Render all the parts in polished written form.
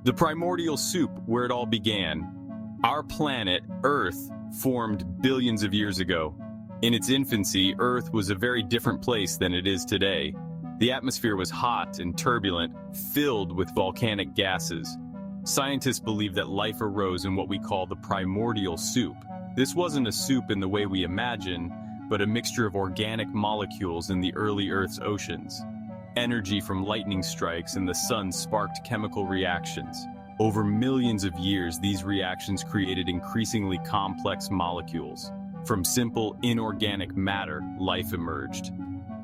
The primordial soup, where it all began. Our planet, Earth, formed billions of years ago. In its infancy, Earth was a very different place than it is today. The atmosphere was hot and turbulent, filled with volcanic gases. Scientists believe that life arose in what we call the primordial soup. This wasn't a soup in the way we imagine, but a mixture of organic molecules in the early Earth's oceans. Energy from lightning strikes and the sun sparked chemical reactions. Over millions of years, these reactions created increasingly complex molecules. From simple, inorganic matter, life emerged.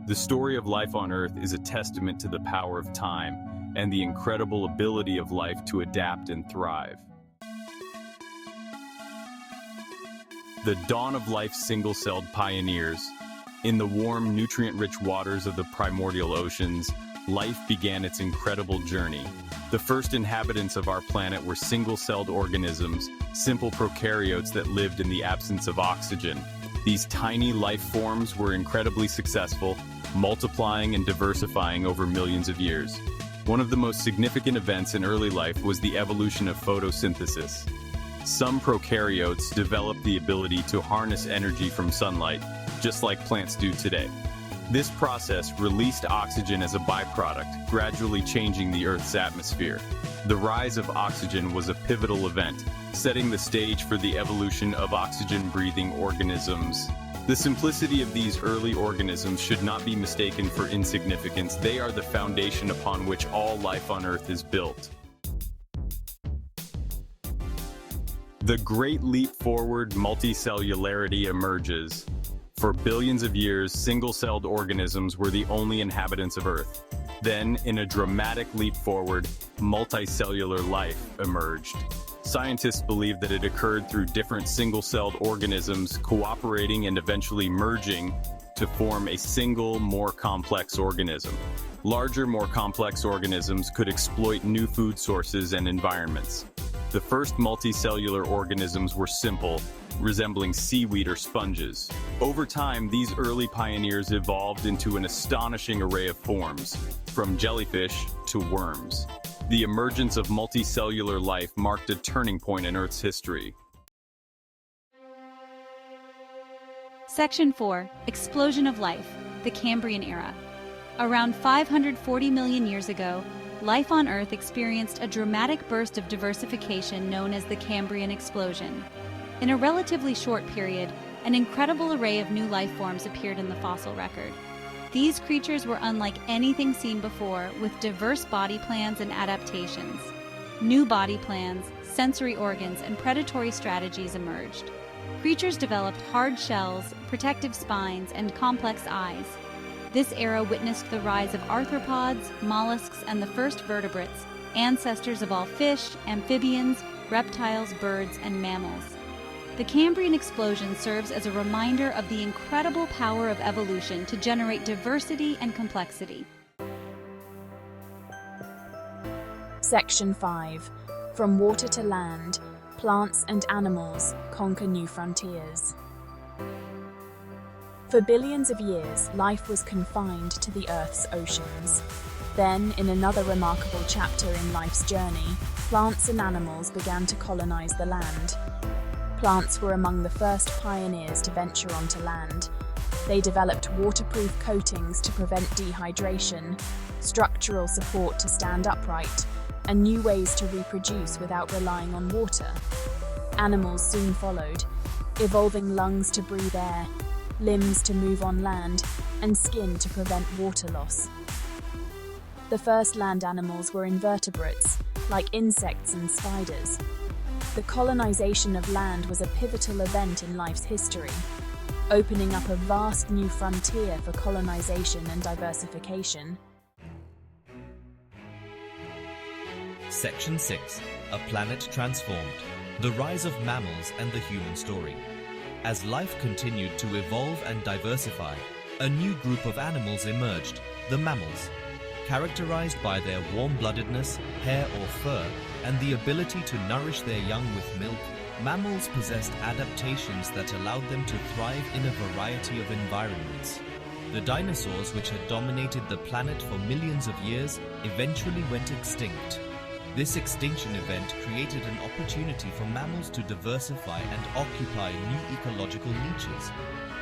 The story of life on Earth is a testament to the power of time and the incredible ability of life to adapt and thrive. The dawn of life's single-celled pioneers. In the warm, nutrient-rich waters of the primordial oceans, life began its incredible journey. The first inhabitants of our planet were single-celled organisms, simple prokaryotes that lived in the absence of oxygen. These tiny life forms were incredibly successful, multiplying and diversifying over millions of years. One of the most significant events in early life was the evolution of photosynthesis. Some prokaryotes developed the ability to harness energy from sunlight, just like plants do today. This process released oxygen as a byproduct, gradually changing the Earth's atmosphere. The rise of oxygen was a pivotal event, setting the stage for the evolution of oxygen-breathing organisms. The simplicity of these early organisms should not be mistaken for insignificance. They are the foundation upon which all life on Earth is built. The Great Leap Forward multicellularity emerges. For billions of years, single-celled organisms were the only inhabitants of Earth. Then, in a dramatic leap forward, multicellular life emerged. Scientists believe that it occurred through different single-celled organisms cooperating and eventually merging to form a single, more complex organism. Larger, more complex organisms could exploit new food sources and environments. The first multicellular organisms were simple, resembling seaweed or sponges. Over time, these early pioneers evolved into an astonishing array of forms, from jellyfish to worms. The emergence of multicellular life marked a turning point in Earth's history. Section 4. Explosion of Life, the Cambrian Era. Around 540 million years ago, life on Earth experienced a dramatic burst of diversification known as the Cambrian Explosion. In a relatively short period, an incredible array of new life forms appeared in the fossil record. These creatures were unlike anything seen before, with diverse body plans and adaptations. New body plans, sensory organs, and predatory strategies emerged. Creatures developed hard shells, protective spines, and complex eyes. This era witnessed the rise of arthropods, mollusks, and the first vertebrates, ancestors of all fish, amphibians, reptiles, birds, and mammals. The Cambrian explosion serves as a reminder of the incredible power of evolution to generate diversity and complexity. Section 5. From water to land, plants and animals conquer new frontiers. For billions of years, life was confined to the Earth's oceans. Then, in another remarkable chapter in life's journey, plants and animals began to colonize the land. Plants were among the first pioneers to venture onto land. They developed waterproof coatings to prevent dehydration, structural support to stand upright, and new ways to reproduce without relying on water. Animals soon followed, evolving lungs to breathe air, limbs to move on land, and skin to prevent water loss. The first land animals were invertebrates, like insects and spiders. The colonization of land was a pivotal event in life's history, opening up a vast new frontier for colonization and diversification. Section 6. A Planet Transformed. The Rise of Mammals and the Human Story. As life continued to evolve and diversify, a new group of animals emerged, the mammals. Characterized by their warm-bloodedness, hair or fur, and the ability to nourish their young with milk, mammals possessed adaptations that allowed them to thrive in a variety of environments. The dinosaurs, which had dominated the planet for millions of years, eventually went extinct. This extinction event created an opportunity for mammals to diversify and occupy new ecological niches.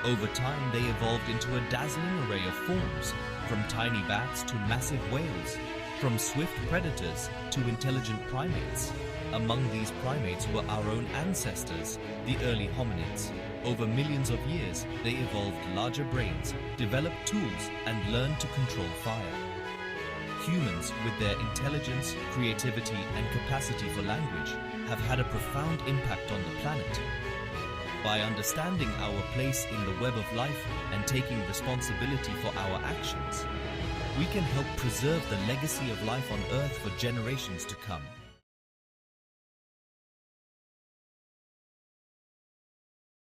Over time, they evolved into a dazzling array of forms, from tiny bats to massive whales, from swift predators to intelligent primates. Among these primates were our own ancestors, the early hominids. Over millions of years, they evolved larger brains, developed tools, and learned to control fire. Humans, with their intelligence, creativity, and capacity for language, have had a profound impact on the planet. By understanding our place in the web of life and taking responsibility for our actions, we can help preserve the legacy of life on Earth for generations to come.